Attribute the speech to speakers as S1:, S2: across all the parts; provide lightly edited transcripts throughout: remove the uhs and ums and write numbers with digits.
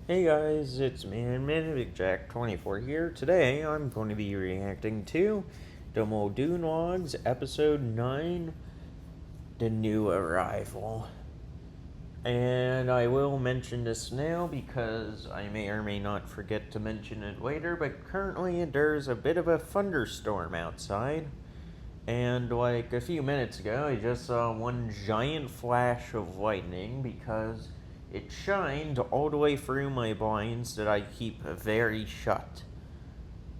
S1: Hey guys, it's me, Jack24 here. Today I'm going to be reacting to the Muldoon Logs, Episode 9, The New Arrival. And I will mention this now because I may or may not forget to mention it later, but currently there's a bit of a thunderstorm outside. And like a few minutes ago, I just saw one giant flash of lightning because it shined all the way through my blinds that I keep very shut.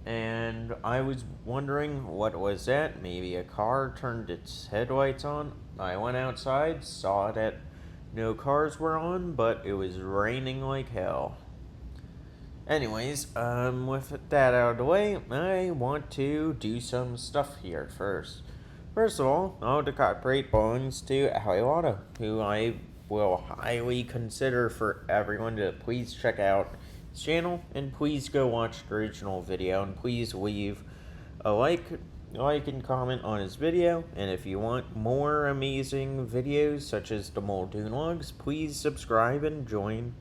S1: And I was wondering what was that? Maybe a car turned its headlights on. I went outside, saw that no cars were on, but it was raining like hell. Anyways, with that out of the way, I want to do some stuff here first. First of all, I want to copyright belongs to Aliwata, who I will highly consider for everyone to please check out his channel, and please go watch the original video, and please leave a like and comment on his video, and if you want more amazing videos such as the Muldoon Logs, please subscribe and join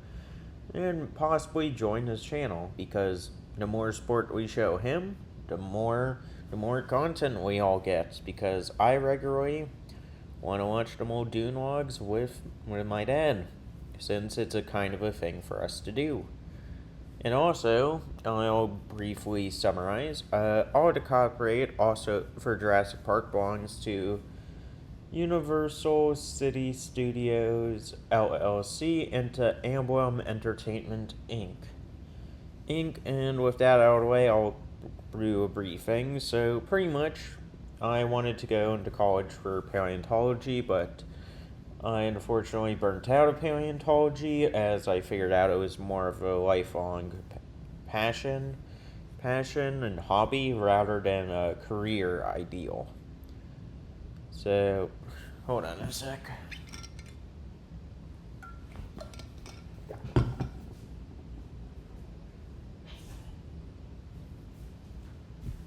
S1: and possibly join his channel, because the more support we show him, the more content we all get, because I regularly want to watch the Muldoon Logs with my dad, since it's a kind of a thing for us to do. And also, I'll briefly summarize, all the copyright also for Jurassic Park belongs to Universal City Studios LLC and to Emblem Entertainment Inc. And with that out of the way, I'll do a briefing. So pretty much, I wanted to go into college for paleontology, but I unfortunately burnt out of paleontology as I figured out it was more of a lifelong passion and hobby rather than a career ideal. So, hold on a sec.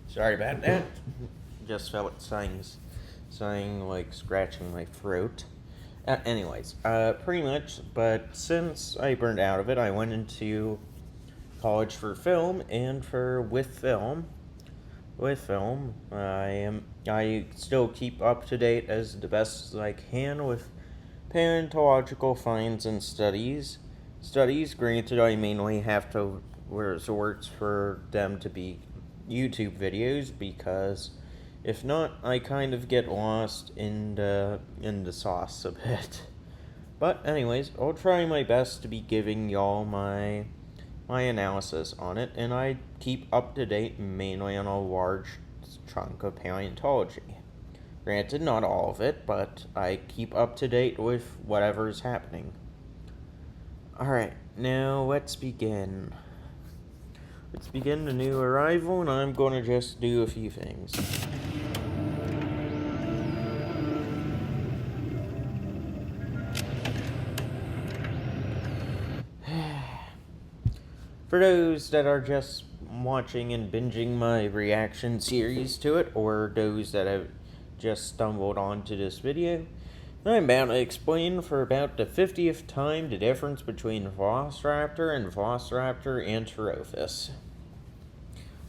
S1: Sorry about that. Just felt something like scratching my throat. Anyways, pretty much, but since I burned out of it, I went into college for film, and with film, I still keep up to date as the best as I can with paleontological finds and studies. Granted, I mainly have to resort for them to be YouTube videos, because if not, I kind of get lost in the sauce a bit. But anyways, I'll try my best to be giving y'all my analysis on it, and I keep up to date mainly on a large chunk of paleontology. Granted, not all of it, but I keep up to date with whatever's happening. Alright, now let's begin. Let's begin the new arrival, and I'm going to just do a few things. For those that are just watching and binging my reaction series to it, or those that have just stumbled onto this video, I'm about to explain for about the 50th time the difference between Velociraptor and Velociraptor antirophus.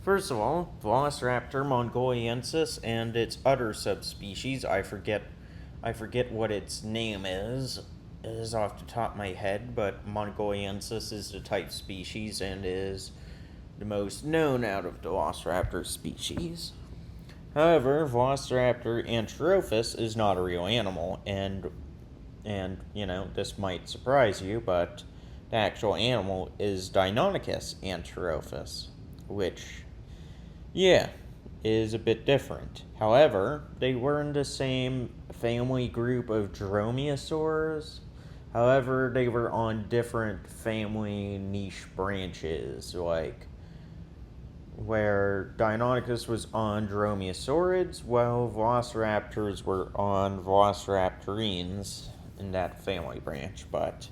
S1: First of all, Velociraptor mongoliensis and its other subspecies, I forget what its name is off the top of my head, but mongoliensis is the type species and is the most known out of the Velociraptor species. However, Velociraptor antirophus is not a real animal, and this might surprise you, but the actual animal is Deinonychus antirophus, which, is a bit different. However, they were in the same family group of dromaeosaurs. However, they were on different family niche branches, like where Deinonychus was on dromaeosaurids, while velociraptors were on velociraptorines in that family branch. But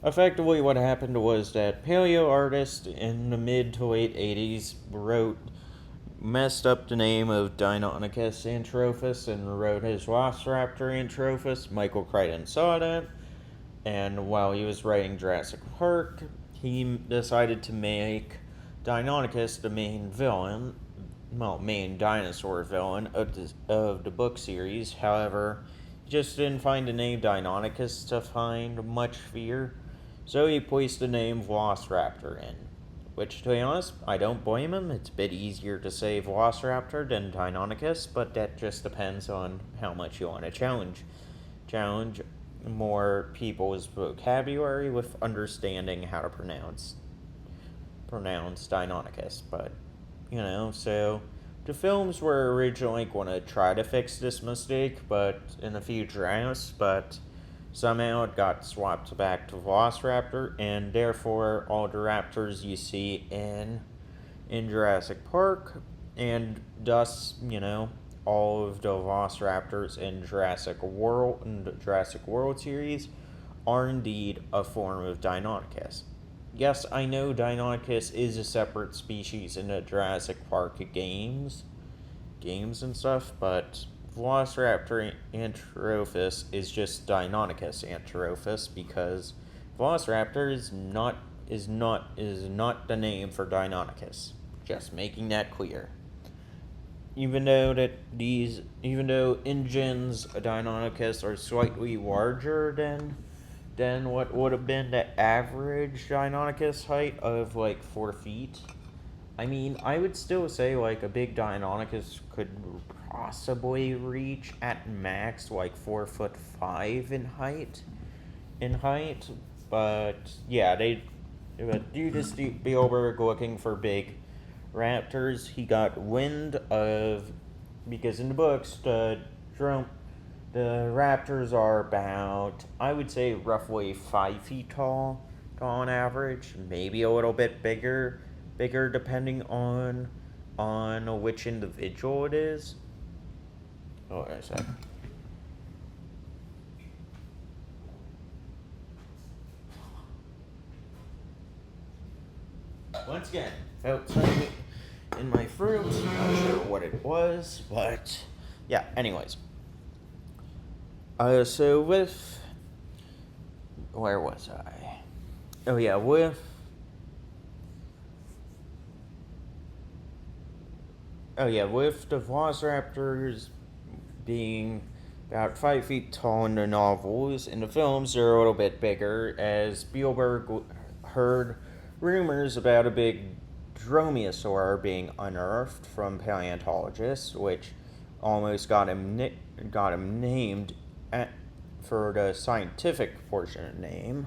S1: effectively what happened was that paleo artist in the mid to late 80s messed up the name of Deinonychus antirophus and wrote his Velociraptor antirophus. Michael Crichton saw that, and while he was writing Jurassic Park, he decided to make Deinonychus the main villain, main dinosaur villain of the book series. However, he just didn't find the name Deinonychus to find much fear, so he placed the name Velociraptor in. Which, to be honest, I don't blame him. It's a bit easier to say Velociraptor than Deinonychus, but that just depends on how much you want to challenge more people's vocabulary with understanding how to pronounce Deinonychus. But so the films were originally going to try to fix this mistake, but in the future, but somehow it got swapped back to Velociraptor, and therefore all the raptors you see in Jurassic Park, and thus, all of the Velociraptors in Jurassic World series are indeed a form of Deinonychus. Yes, I know Deinonychus is a separate species in the Jurassic Park games and stuff, but Velociraptor anterophus is just Deinonychus anterophus, because Velociraptor is not the name for Deinonychus. Just making that clear. Even though Ingen's Deinonychus are slightly larger than what would have been the average Deinonychus height of 4 feet. I mean, I would still say a big Deinonychus could possibly reach at max 4'5" in height. But yeah, due to Steve Spielberg looking for big raptors, he got wind of, because in the books the raptors are about, I would say, roughly 5 feet tall on average, maybe a little bit bigger depending on which individual it is. Oh, wait a sec. Once again, felt something in my fruit. Not sure what it was, but yeah. Anyways, so with, where was I? Oh yeah, with the Velociraptors being about 5 feet tall in the novels, in the films they're a little bit bigger, as Spielberg heard rumors about a big dromaeosaur being unearthed from paleontologists, which almost got him named for the scientific portion of the name.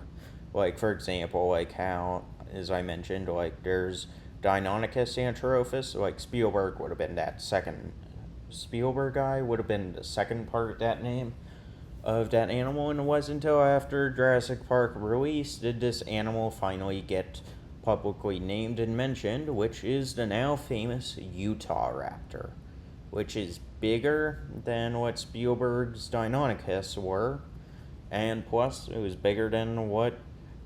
S1: For example, how, as I mentioned, there's Deinonychus anterophus. Spielberg would have been that second. Spielberg guy would have been the second part of that name of that animal, and it wasn't until after Jurassic Park release did this animal finally get publicly named and mentioned, which is the now famous Utah raptor, which is bigger than what Spielberg's Deinonychus were, and plus it was bigger than what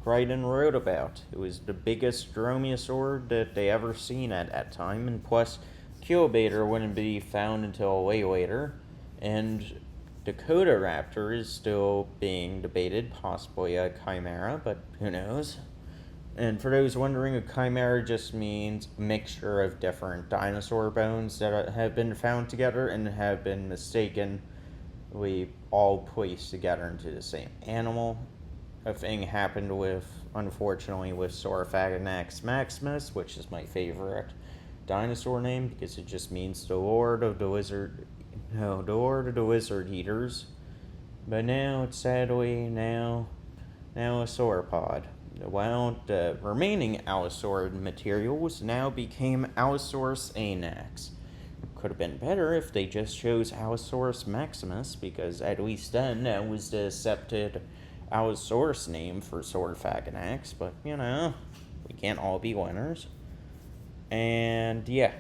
S1: Crichton wrote about. It was the biggest dromaeosaur that they ever seen at that time, and plus Keelbaiter wouldn't be found until way later, and Dakota raptor is still being debated, possibly a chimera, but who knows. And for those wondering, a chimera just means a mixture of different dinosaur bones that have been found together and have been mistakenly all placed together into the same animal. A thing happened unfortunately, with Saurophaganax maximus, which is my favorite dinosaur name because it just means the Lord of the Lizard Eaters. But now it's sadly now a sauropod. Well, the remaining Allosaur materials now became Allosaurus anax. Could have been better if they just chose Allosaurus maximus, because at least then that was the accepted Allosaurus name for Saurophaganax, but we can't all be winners. And yeah.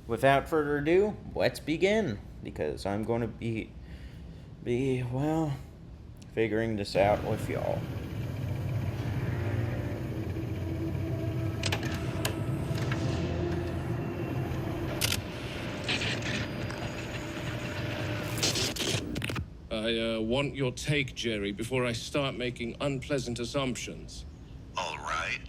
S1: Without further ado, let's begin, because I'm going to be figuring this out with y'all.
S2: I want your take, Jerry, before I start making unpleasant assumptions.
S3: All right.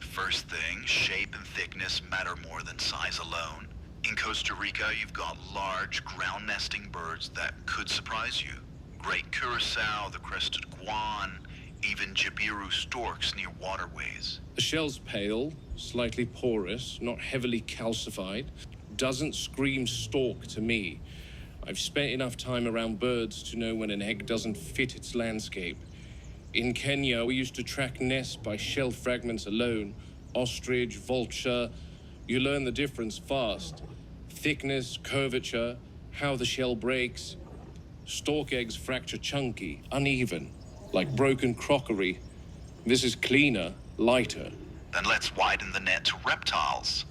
S3: First thing, shape and thickness matter more than size alone. In Costa Rica, you've got large, ground-nesting birds that could surprise you. Great curassow, the crested guan, even jabiru storks near waterways.
S2: The shell's pale, slightly porous, not heavily calcified. Doesn't scream stork to me. I've spent enough time around birds to know when an egg doesn't fit its landscape. In Kenya, we used to track nests by shell fragments alone. Ostrich, vulture. You learn the difference fast. Thickness, curvature, how the shell breaks. Stork eggs fracture chunky, uneven, like broken crockery. This is cleaner, lighter.
S3: Then let's widen the net to reptiles.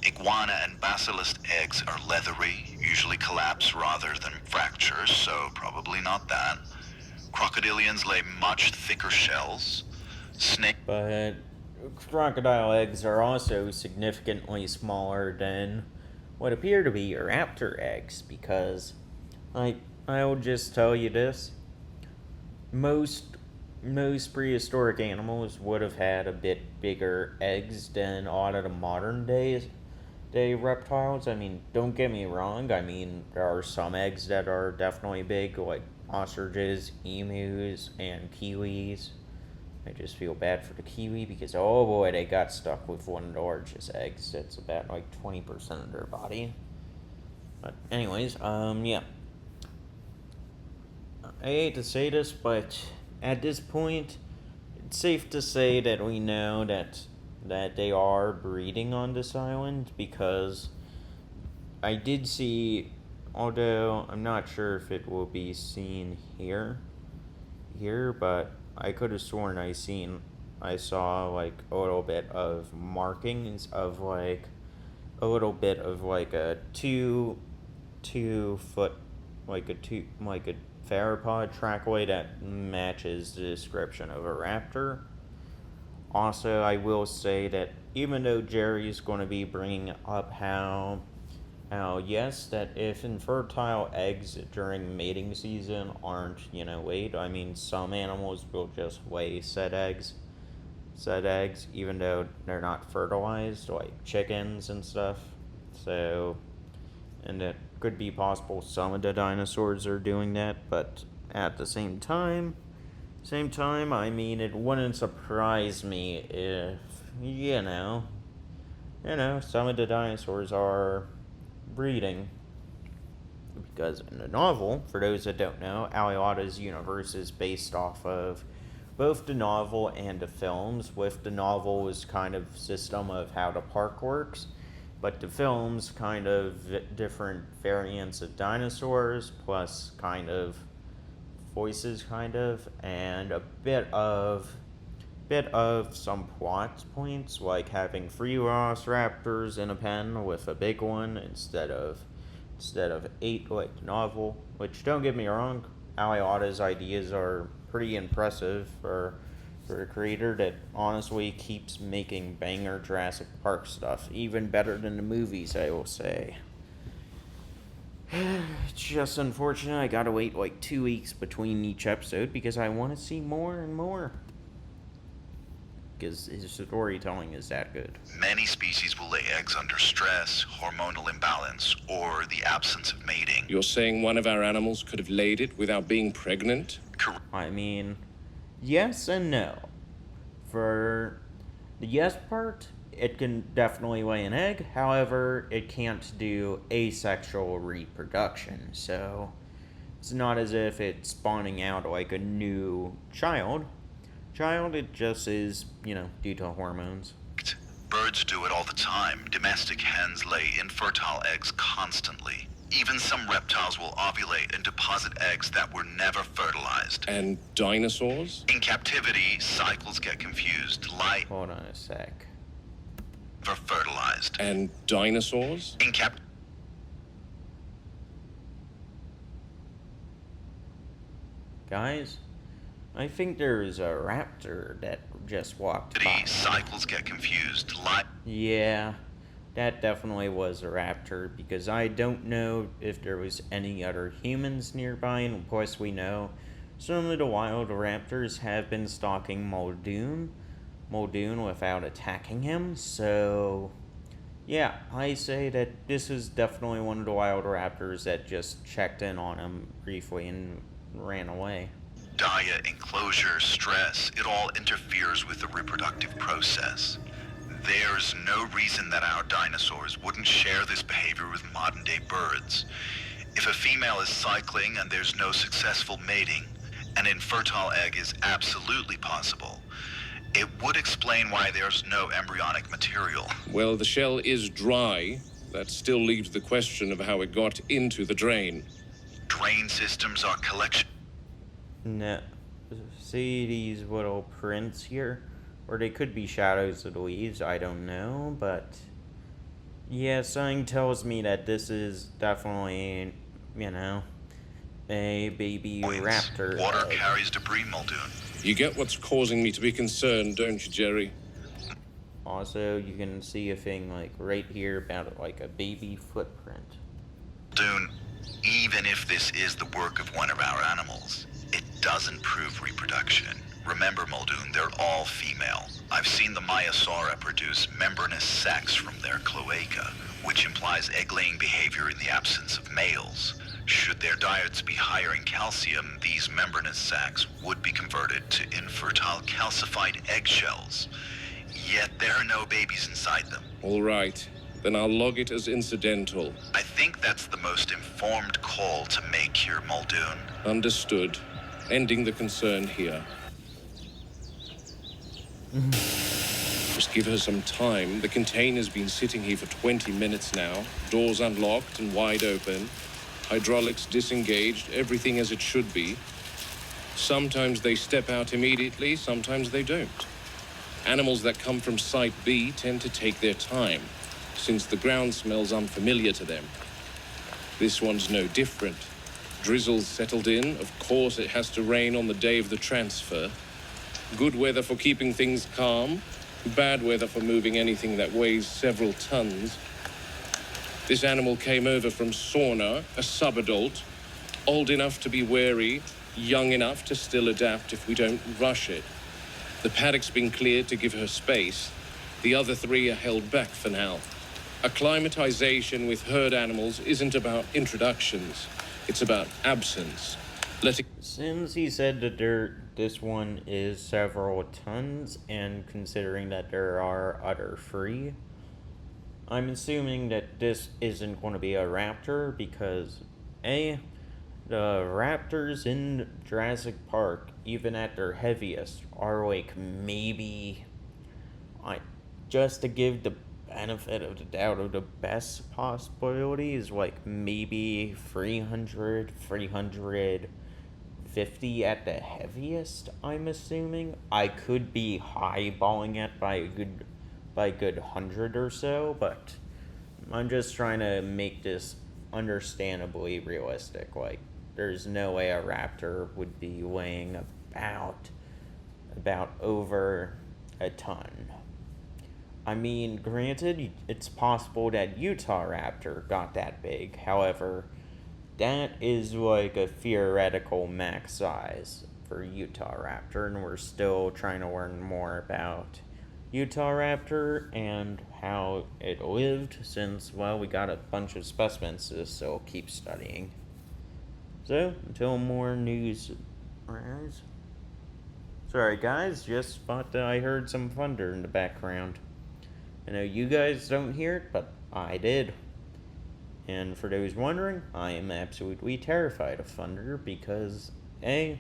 S3: Iguana and basilisk eggs are leathery, usually collapse rather than fracture, so probably not that. Crocodilians lay much thicker shells.
S1: But crocodile eggs are also significantly smaller than what appear to be raptor eggs, because I'll just tell you this. Most prehistoric animals would have had a bit bigger eggs than a lot of the modern day reptiles. I mean, don't get me wrong. I mean, there are some eggs that are definitely big, like ostriches, emus, and kiwis. I just feel bad for the kiwi because, oh boy, they got stuck with one of the largest eggs. It's about like 20% of their body. But anyways, yeah. I hate to say this, but at this point, it's safe to say that we know that they are breeding on this island, because I did see, although I'm not sure if it will be seen here, but I could have sworn I saw like a little bit of markings of like a little bit of like a two foot, like a theropod trackway that matches the description of a raptor. Also, I will say that even though Jerry's going to be bringing up how yes, that if infertile eggs during mating season aren't, weighed, I mean, some animals will just weigh said eggs, even though they're not fertilized, like chickens and stuff. So, and it could be possible some of the dinosaurs are doing that, but at the same time, I mean, it wouldn't surprise me if, some of the dinosaurs are breeding. Because in the novel, for those that don't know, Aliada's universe is based off of both the novel and the films, with the novel as kind of system of how the park works, but the films kind of different variants of dinosaurs, plus kind of voices, and a bit of some plot points, like having 3 velociraptors in a pen with a big one instead of 8 like the novel. Which, don't get me wrong, Aliada's ideas are pretty impressive for a creator that honestly keeps making banger Jurassic Park stuff, even better than the movies, I will say. It's just unfortunate I gotta wait like 2 weeks between each episode because I want to see more and more. Because his storytelling is that good.
S3: Many species will lay eggs under stress, hormonal imbalance, or the absence of mating.
S2: You're saying one of our animals could have laid it without being pregnant?
S1: I mean, yes and no. For the yes part, it can definitely lay an egg. However, it can't do asexual reproduction. So it's not as if it's spawning out like a new child. It just is, due to hormones.
S3: Birds do it all the time. Domestic hens lay infertile eggs constantly. Even some reptiles will ovulate and deposit eggs that were never fertilized.
S2: And dinosaurs?
S3: In captivity, cycles get confused.
S1: Hold on a sec.
S3: Never fertilized.
S2: And dinosaurs?
S3: In
S1: Guys, I think there's a raptor that just walked by.
S3: Cycles get confused.
S1: Yeah, that definitely was a raptor, because I don't know if there was any other humans nearby, and of course we know some of the wild raptors have been stalking Muldoon without attacking him, so yeah, I say that this is definitely one of the wild raptors that just checked in on him briefly and ran away.
S3: Diet, enclosure, stress, it all interferes with the reproductive process. There's no reason that our dinosaurs wouldn't share this behavior with modern-day birds. If a female is cycling and there's no successful mating, an infertile egg is absolutely possible. It would explain why there's no embryonic material.
S2: Well, the shell is dry. That still leaves the question of how it got into the drain.
S3: Drain systems are collection.
S1: No, see these little prints here? Or they could be shadows of the leaves, I don't know, but yeah, something tells me that this is definitely, a baby raptor.
S3: Water carries debris, Muldoon.
S2: You get what's causing me to be concerned, don't you, Jerry?
S1: Also, you can see a thing like right here about like a baby footprint.
S3: Muldoon, even if this is the work of one of our animals, it doesn't prove reproduction. Remember, Muldoon, they're all female. I've seen the Maiasaura produce membranous sacs from their cloaca, which implies egg-laying behavior in the absence of males. Should their diets be higher in calcium, these membranous sacs would be converted to infertile calcified eggshells. Yet there are no babies inside them.
S2: All right. Then I'll log it as incidental.
S3: I think that's the most informed call to make here, Muldoon.
S2: Understood. Ending the concern here. Just give her some time. The container's been sitting here for 20 minutes now. Doors unlocked and wide open. Hydraulics disengaged, everything as it should be. Sometimes they step out immediately, sometimes they don't. Animals that come from Site B tend to take their time, since the ground smells unfamiliar to them. This one's no different. Drizzle's settled in. Of course, it has to rain on the day of the transfer. Good weather for keeping things calm. Bad weather for moving anything that weighs several tons. This animal came over from Sauna, a subadult, old enough to be wary, young enough to still adapt if we don't rush it. The paddock's been cleared to give her space. The other three are held back for now. Acclimatization with herd animals isn't about introductions. It's about absence.
S1: Since he said that this one is several tons, and considering that there are other three, I'm assuming that this isn't going to be a raptor, because the raptors in Jurassic Park, even at their heaviest, are like maybe, just to give the benefit of the doubt of the best possibility, is like maybe 350 at the heaviest, I'm assuming. I could be highballing it by a good 100 or so, but I'm just trying to make this understandably realistic. Like, there's no way a raptor would be weighing about over a ton. I mean, granted, it's possible that Utah raptor got that big. However, that is like a theoretical max size for Utah raptor, and we're still trying to learn more about Utah raptor and how it lived, since, well, we got a bunch of specimens to still keep studying. So, until more news arrives. Sorry guys, just thought that I heard some thunder in the background. I know you guys don't hear it, but I did. And for those wondering, I am absolutely terrified of thunder because, A,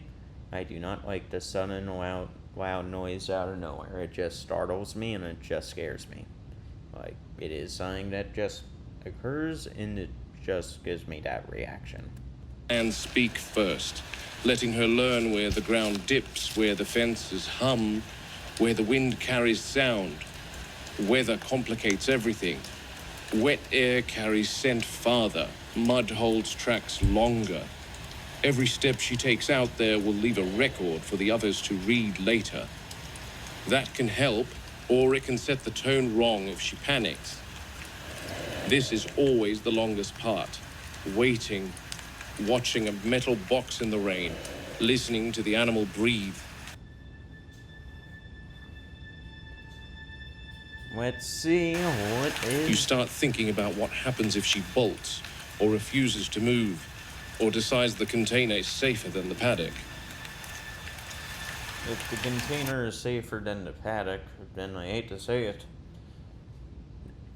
S1: I do not like the sudden loud noise out of nowhere. It just startles me and it just scares me. Like, it is something that just occurs and it just gives me that reaction.
S2: And speak first, letting her learn where the ground dips, where the fences hum, where the wind carries sound. Weather complicates everything. Wet air carries scent farther. Mud holds tracks longer. Every step she takes out there will leave a record for the others to read later. That can help, or it can set the tone wrong if she panics. This is always the longest part. Waiting, watching a metal box in the rain, listening to the animal breathe.
S1: Let's see what is...
S2: You start thinking about what happens if she bolts, or refuses to move, or decides the container is safer than the paddock.
S1: If the container is safer than the paddock, then I hate to say it,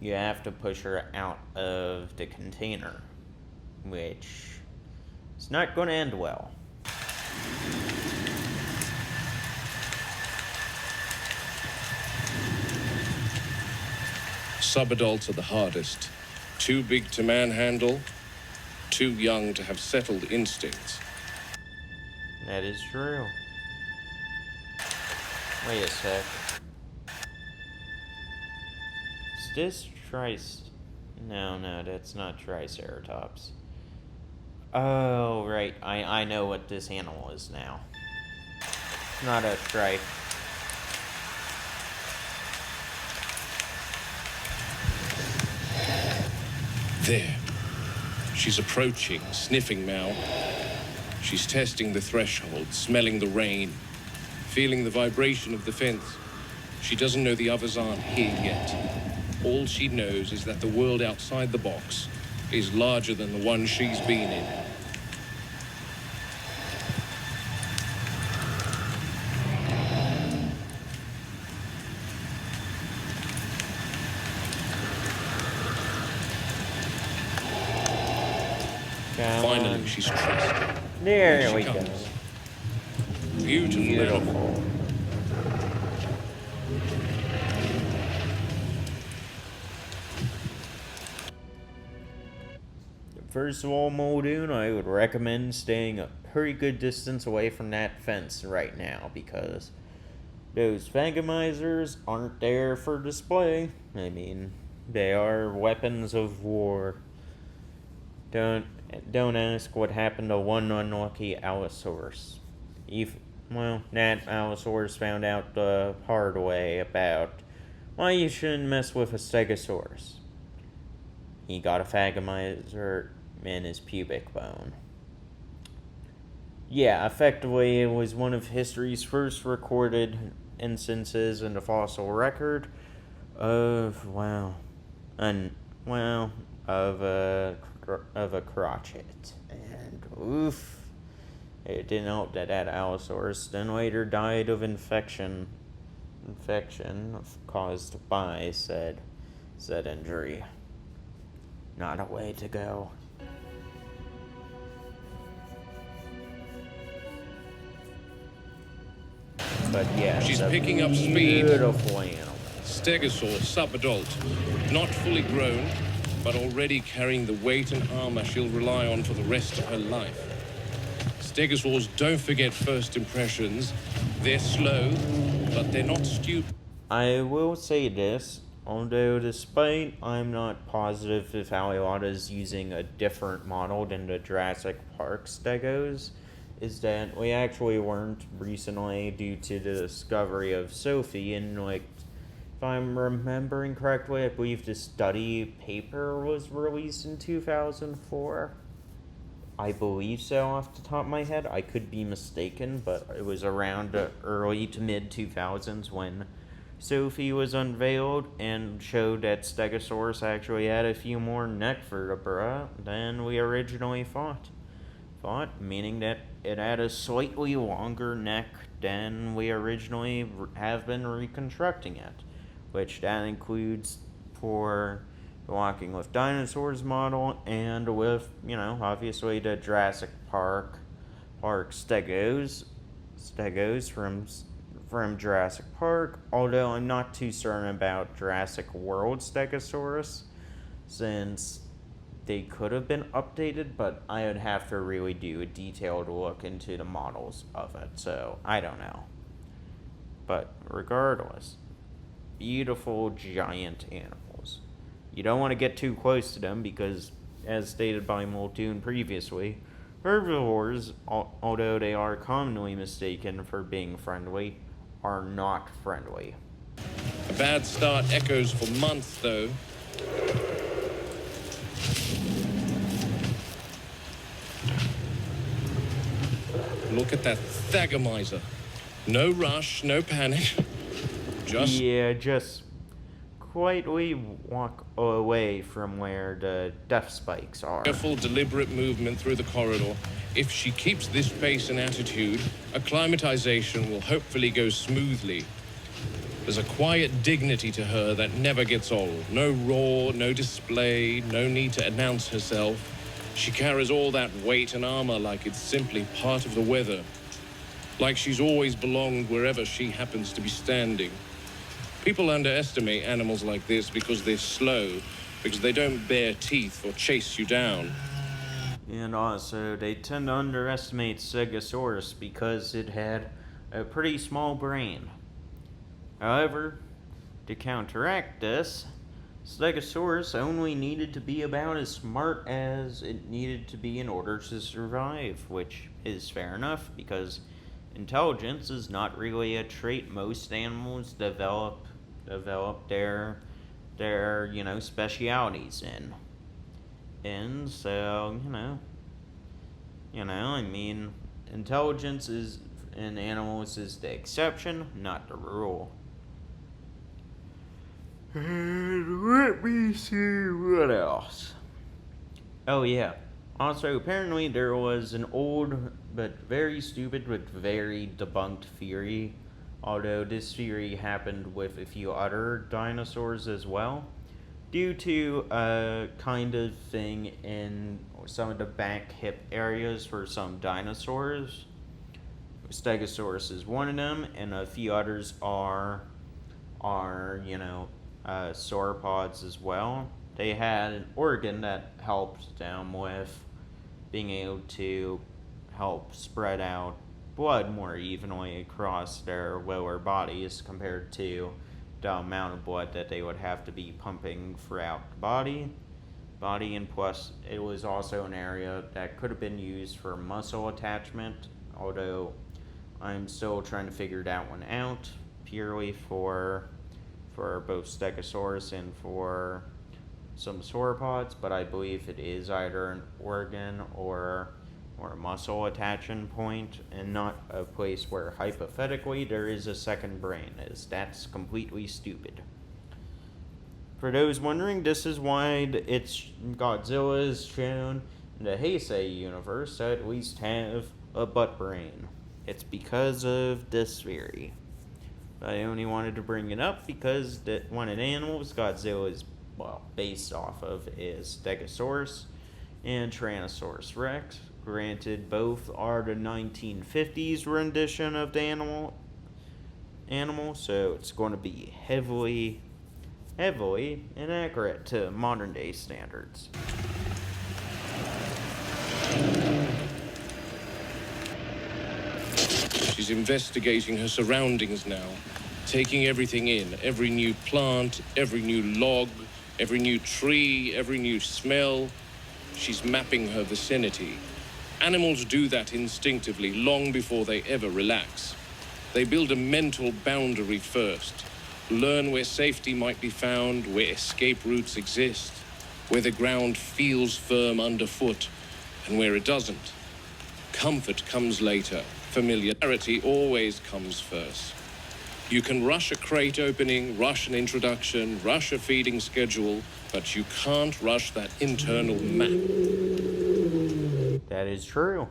S1: you have to push her out of the container, which is not going to end well.
S2: Subadults are the hardest. Too big to manhandle, too young to have settled instincts.
S1: That is true. Wait a sec. Is this No, that's not Triceratops. Oh, right. I know what this animal is now. It's not a tri...
S2: There. She's approaching, sniffing now. She's testing the threshold, smelling the rain, feeling the vibration of the fence. She doesn't know the others aren't here yet. All she knows is that the world outside the box is larger than the one she's been in. Finally, she's trusted.
S1: There we go.
S2: Beautiful.
S1: Beautiful. First of all, Muldoon, I would recommend staying a pretty good distance away from that fence right now, because those Vagomizers aren't there for display. I mean, they are weapons of war. Don't ask what happened to one unlucky Allosaurus. That Allosaurus found out the hard way about why you shouldn't mess with a Stegosaurus. He got a Vagomizer in his pubic bone. Yeah, effectively, it was one of history's first recorded instances in the fossil record of, of a crotchet. And oof, it didn't help that Allosaurus then later died of infection caused by said injury. Not a way to go. But yeah,
S2: she's picking up speed.
S1: Beautiful animal.
S2: Stegosaur, subadult, not fully grown, but already carrying the weight and armor she'll rely on for the rest of her life. Stegosaurs don't forget first impressions. They're slow, but they're not stupid.
S1: I will say this, although despite I'm not positive if Aliata's using a different model than the Jurassic Park Stegos, is that we actually learned recently due to the discovery of Sophie, and if I'm remembering correctly, I believe the study paper was released in 2004. I believe so off the top of my head. I could be mistaken, but it was around the early to mid 2000s when Sophie was unveiled and showed that Stegosaurus actually had a few more neck vertebrae than we originally thought, meaning that it had a slightly longer neck than we originally have been reconstructing it, which that includes for the Walking with Dinosaurs model and with, obviously the Jurassic Park Stegos from Jurassic Park, although I'm not too certain about Jurassic World Stegosaurus, since they could have been updated, but I would have to really do a detailed look into the models of it, so I don't know. But regardless, beautiful giant animals. You don't want to get too close to them because, as stated by Muldoon previously, herbivores, although they are commonly mistaken for being friendly, are not friendly.
S2: A bad start echoes for months, though. Look at that thagomizer. No rush, no panic.
S1: Just quietly walk away from where the death spikes are.
S2: Careful, deliberate movement through the corridor. If she keeps this pace and attitude, acclimatization will hopefully go smoothly. There's a quiet dignity to her that never gets old. No roar, no display, no need to announce herself. She carries all that weight and armor like it's simply part of the weather. Like she's always belonged wherever she happens to be standing. People underestimate animals like this because they're slow, because they don't bare teeth or chase you down.
S1: And also, they tend to underestimate Stegosaurus because it had a pretty small brain. However, to counteract this, Stegosaurus only needed to be about as smart as it needed to be in order to survive, which is fair enough because intelligence is not really a trait most animals develop their specialities in. And so, I mean, intelligence is in animals is the exception, not the rule. And let me see what else. Oh yeah. Also, apparently there was an old but very stupid but very debunked theory, although this theory happened with a few other dinosaurs as well, due to a kind of thing in some of the back hip areas for some dinosaurs. Stegosaurus is one of them, and a few others are sauropods as well. They had an organ that helped them with being able to help spread out blood more evenly across their lower bodies compared to the amount of blood that they would have to be pumping throughout the body, and plus it was also an area that could have been used for muscle attachment, although I'm still trying to figure that one out purely for both Stegosaurus and for some sauropods, but I believe it is either an organ or a muscle attachment point, and not a place where hypothetically there is a second brain, as that's completely stupid. For those wondering, this is why Godzilla is shown in the Heisei universe to at least have a butt brain. It's because of this theory. I only wanted to bring it up because one of the animals Godzilla is based off of is Stegosaurus and Tyrannosaurus Rex. Granted, both are the 1950s rendition of the animal, so it's going to be heavily inaccurate to modern day standards.
S2: She's investigating her surroundings now, taking everything in, every new plant, every new log, every new tree, every new smell. She's mapping her vicinity. Animals do that instinctively long before they ever relax. They build a mental boundary first, learn where safety might be found, where escape routes exist, where the ground feels firm underfoot, and where it doesn't. Comfort comes later. Familiarity always comes first. You can rush a crate opening, rush an introduction, rush a feeding schedule, but you can't rush that internal map.
S1: That is true.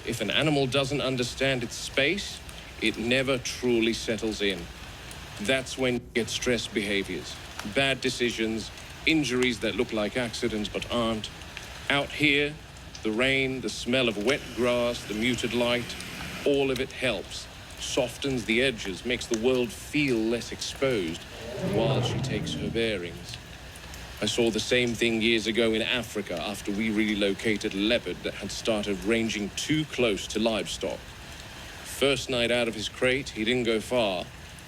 S2: If an animal doesn't understand its space, it never truly settles in. That's when you get stress behaviors, bad decisions, injuries that look like accidents but aren't. Out here, the rain, the smell of wet grass, the muted light, all of it helps, softens the edges, makes the world feel less exposed while she takes her bearings. I saw the same thing years ago in Africa after we relocated a leopard that had started ranging too close to livestock. First night out of his crate, he didn't go far,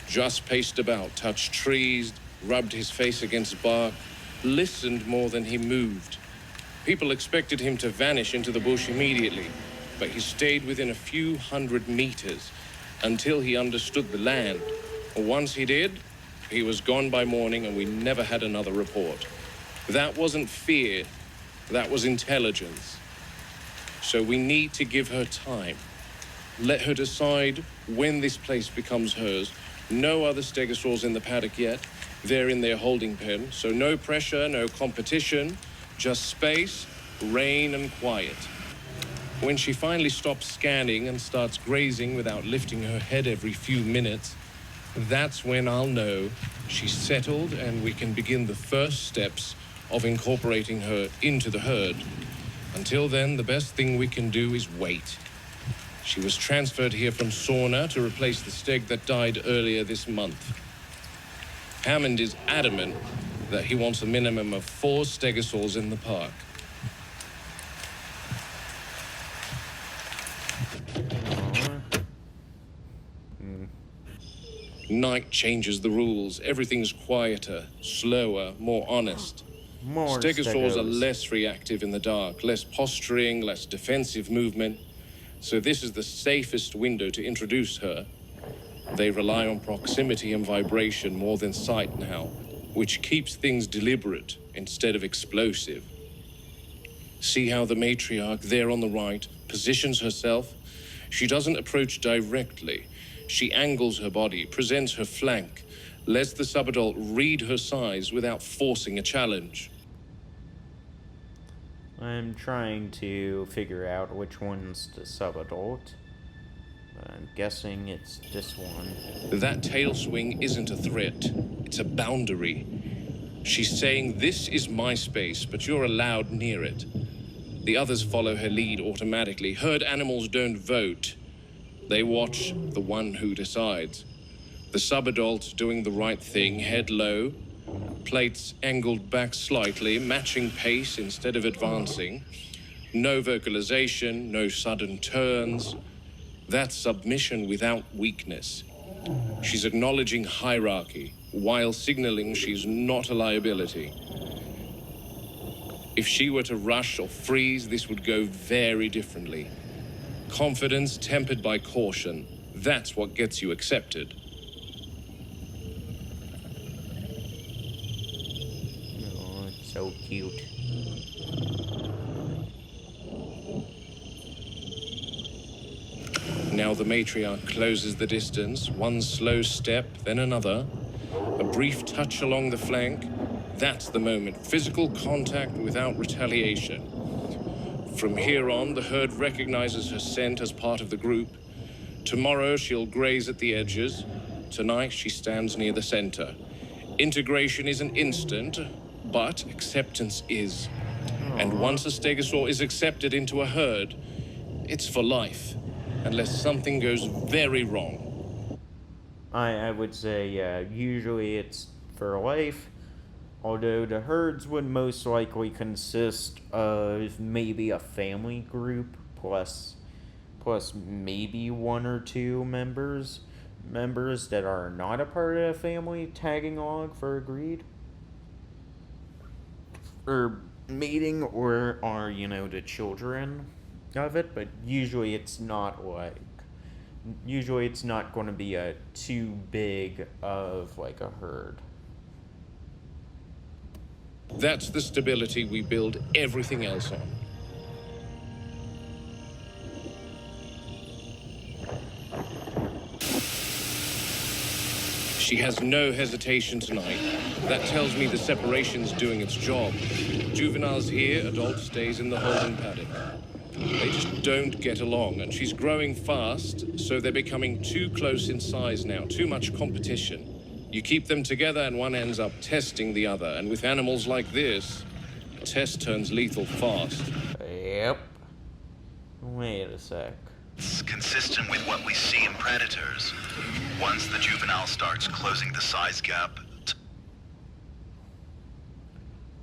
S2: just paced about, touched trees, rubbed his face against bark, listened more than he moved. People expected him to vanish into the bush immediately, but he stayed within a few hundred meters until he understood the land. Once he did, he was gone by morning and we never had another report. That wasn't fear, that was intelligence. So we need to give her time. Let her decide when this place becomes hers. No other stegosaurs in the paddock yet. They're in their holding pen, so no pressure, no competition, just space, rain, and quiet. When she finally stops scanning and starts grazing without lifting her head every few minutes, that's when I'll know she's settled and we can begin the first steps of incorporating her into the herd. Until then, the best thing we can do is wait. She was transferred here from Sauna to replace the steg that died earlier this month. Hammond is adamant that he wants a minimum of 4 stegosaurs in the park. Night changes the rules. Everything's quieter, slower, more honest.
S1: More
S2: Stegosaurs are
S1: stegos.
S2: less reactive in the dark, less posturing, less defensive movement. So this is the safest window to introduce her. They rely on proximity and vibration more than sight now, which keeps things deliberate instead of explosive. See how the matriarch there on the right positions herself? She doesn't approach directly. She angles her body, presents her flank, lets the subadult read her size without forcing a challenge.
S1: I'm trying to figure out which one's the subadult. I'm guessing it's this one.
S2: That tail swing isn't a threat. It's a boundary. She's saying, this is my space, but you're allowed near it. The others follow her lead automatically. Herd animals don't vote. They watch the one who decides. The subadult doing the right thing, head low, plates angled back slightly, matching pace instead of advancing. No vocalization, no sudden turns. That's submission without weakness. She's acknowledging hierarchy while signaling she's not a liability. If she were to rush or freeze, this would go very differently. Confidence tempered by caution. That's what gets you accepted.
S1: Oh, it's so cute.
S2: Now the matriarch closes the distance, one slow step, then another. A brief touch along the flank. That's the moment. Physical contact without retaliation. From here on, the herd recognizes her scent as part of the group. Tomorrow, she'll graze at the edges. Tonight, she stands near the center. Integration isn't instant, but acceptance is. And once a stegosaur is accepted into a herd, it's for life, unless something goes very wrong.
S1: I would say, usually it's for life. Although the herds would most likely consist of maybe a family group plus maybe 1 or 2 members that are not a part of the family tagging along for a greed or mating, or are the children of it. But usually it's not going to be a too big of like a herd.
S2: That's the stability we build everything else on. She has no hesitation tonight. That tells me the separation's doing its job. Juveniles here, adult stays in the holding paddock. They just don't get along, and she's growing fast, so they're becoming too close in size now, too much competition. You keep them together and one ends up testing the other. And with animals like this, a test turns lethal fast.
S1: Yep. Wait a sec.
S3: It's consistent with what we see in predators. Once the juvenile starts closing the size gap,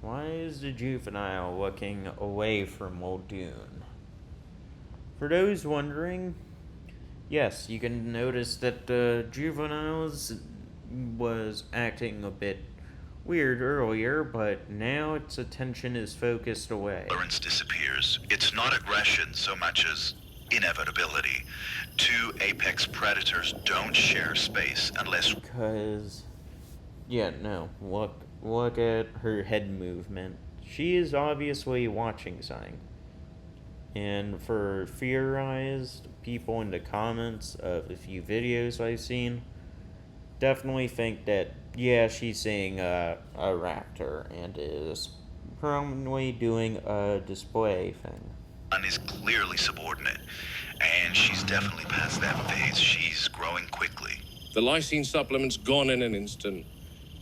S1: Why is the juvenile looking away from Muldoon? For those wondering, yes, you can notice that the juveniles was acting a bit weird earlier, but now its attention is focused away.
S3: tolerance disappears. It's not aggression so much as inevitability. 2 apex predators don't share space unless...
S1: Because, yeah, no, look at her head movement. She is obviously watching something. And for theorized people in the comments of a few videos I've seen, definitely think that, yeah, she's seeing a raptor and is probably doing a display thing.
S3: And is clearly subordinate, and she's definitely past that phase. She's growing quickly.
S2: The lysine supplement's gone in an instant.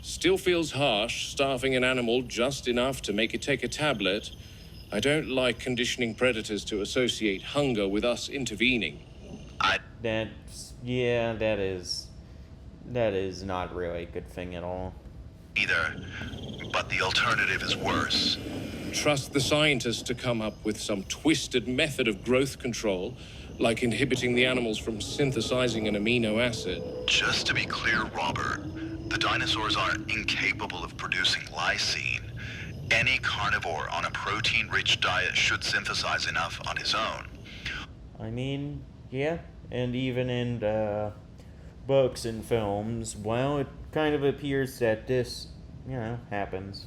S2: Still feels harsh, starving an animal just enough to make it take a tablet. I don't like conditioning predators to associate hunger with us intervening.
S1: That is not really a good thing at all.
S3: Either, but the alternative is worse.
S2: Trust the scientists to come up with some twisted method of growth control, like inhibiting the animals from synthesizing an amino acid.
S3: Just to be clear, Robert, the dinosaurs are incapable of producing lysine. Any carnivore on a protein-rich diet should synthesize enough on his own.
S1: I mean, yeah, and even in books and films, well, it kind of appears that this, happens.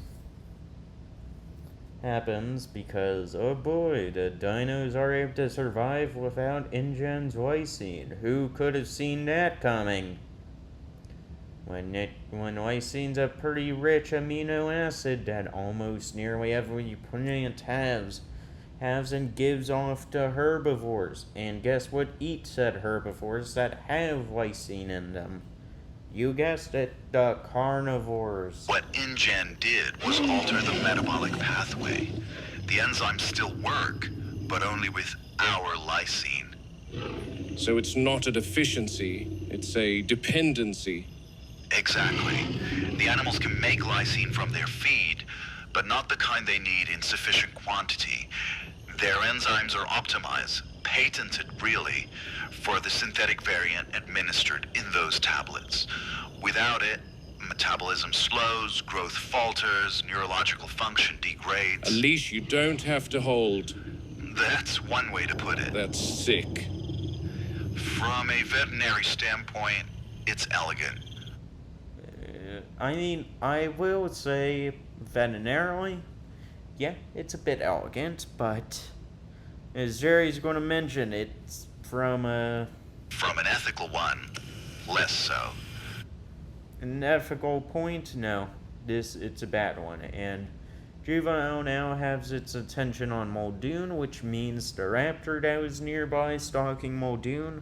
S1: Happens because, oh boy, the dinos are able to survive without InGen's lysine. Who could have seen that coming? When lysine's a pretty rich amino acid that almost nearly every plant has and gives off to herbivores. And guess what eats at herbivores that have lysine in them? You guessed it, the carnivores.
S3: What InGen did was alter the metabolic pathway. The enzymes still work, but only with our lysine.
S2: So it's not a deficiency, it's a dependency.
S3: Exactly. The animals can make lysine from their feed, but not the kind they need in sufficient quantity. Their enzymes are optimized, patented really, for the synthetic variant administered in those tablets. Without it, metabolism slows, growth falters, neurological function degrades.
S2: At least you don't have to hold.
S3: That's one way to put it.
S2: That's sick.
S3: From a veterinary standpoint, it's elegant.
S1: I mean, I will say, veterinarily, yeah, it's a bit elegant, but as Jerry's going to mention, it's from an
S3: ethical one, less so.
S1: An ethical point, no. It's a bad one, and Juvenile now has its attention on Muldoon, which means the raptor that was nearby stalking Muldoon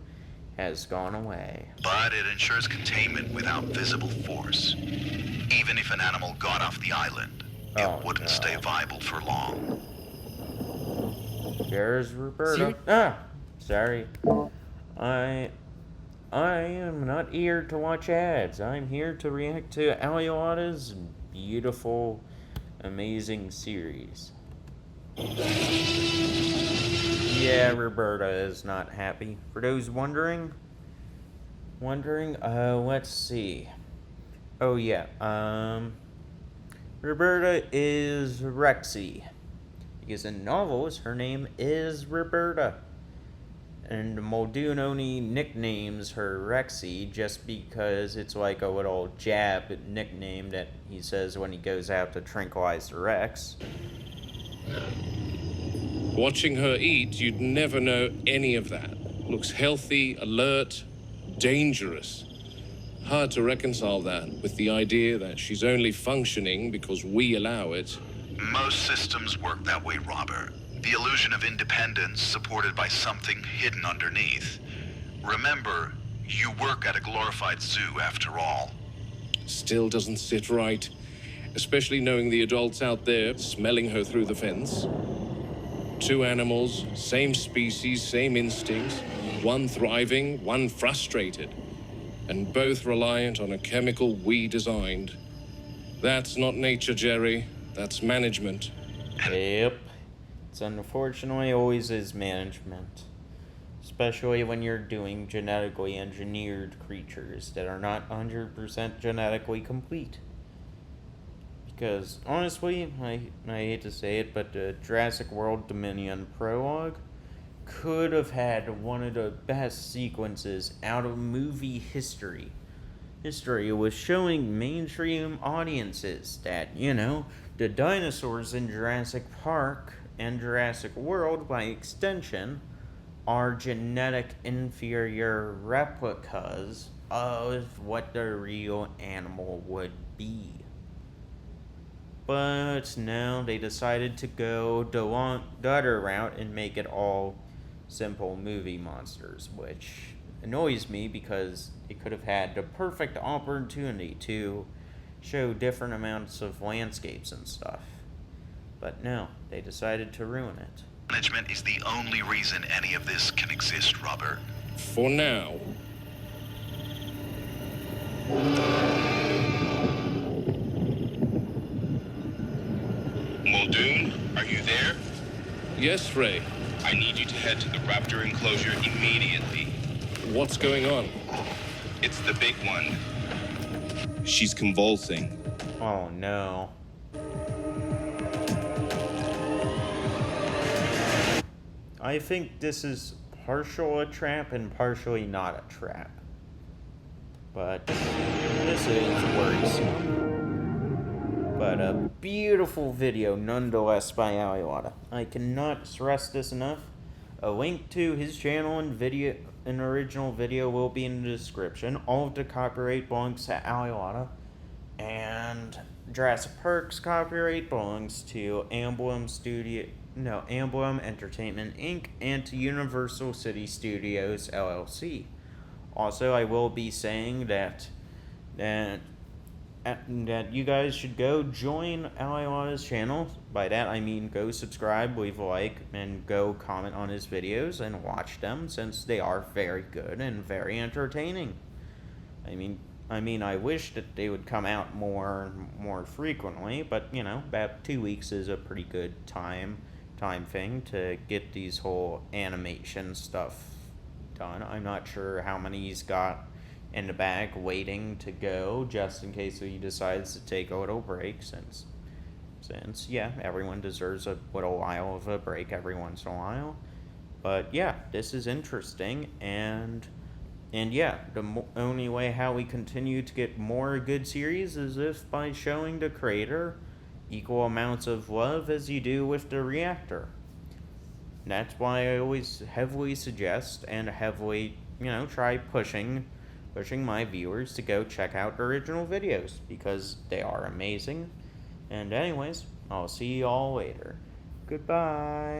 S1: has gone away.
S3: But it ensures containment without visible force. Even if an animal got off the island, it wouldn't stay viable for long.
S1: There's Roberta. Sorry. I am not here to watch ads. I'm here to react to Aliata's beautiful, amazing series. Yeah, Roberta is not happy. For those wondering, let's see. Oh yeah, Roberta is Rexy. Because in novels, her name is Roberta. And Muldoon only nicknames her Rexy just because it's like a little jab nickname that he says when he goes out to tranquilize the Rex.
S2: Watching her eat, you'd never know any of that. Looks healthy, alert, dangerous. Hard to reconcile that with the idea that she's only functioning because we allow it.
S3: Most systems work that way, Robert. The illusion of independence supported by something hidden underneath. Remember, you work at a glorified zoo after all.
S2: Still doesn't sit right, especially knowing the adults out there smelling her through the fence. Two animals, same species, same instincts, one thriving, one frustrated, and both reliant on a chemical we designed. That's not nature, Jerry. That's management.
S1: Yep. It's unfortunately always is management. Especially when you're doing genetically engineered creatures that are not 100% genetically complete. Because, honestly, I hate to say it, but the Jurassic World Dominion prologue could have had one of the best sequences out of movie history. History was showing mainstream audiences that, the dinosaurs in Jurassic Park and Jurassic World, by extension, are genetic inferior replicas of what the real animal would be. But now they decided to go the other route and make it all simple movie monsters, which annoys me because it could have had the perfect opportunity to show different amounts of landscapes and stuff. But no, they decided to ruin it.
S3: Management is the only reason any of this can exist, Robert.
S2: For now.
S4: Muldoon, are you there?
S2: Yes, Ray.
S4: I need you to head to the raptor enclosure immediately.
S2: What's going on?
S4: It's the big one. She's convulsing.
S1: Oh no. I think this is partial a trap and partially not a trap. But this is worrisome. But a beautiful video nonetheless by Aliwata. I cannot stress this enough. A link to his channel and an original video will be in the description. All of the copyright belongs to Aliwata. And Jurassic Park's copyright belongs to Emblem Entertainment Inc. and to Universal City Studios LLC. Also, I will be saying that you guys should go join Aliwata's channel. By that I mean go subscribe, leave a like, and go comment on his videos and watch them, since they are very good and very entertaining. I wish that they would come out more frequently, but you know, about 2 weeks is a pretty good time thing to get these whole animation stuff done. I'm not sure how many he's got in the bag waiting to go, just in case he decides to take a little break, since yeah, everyone deserves a little while of a break every once in a while. But yeah, this is interesting, and yeah, the only way how we continue to get more good series is if by showing the creator equal amounts of love as you do with the reactor. That's why I always heavily suggest and heavily, try pushing my viewers to go check out the original videos, because they are amazing. And anyways, I'll see you all later. Goodbye.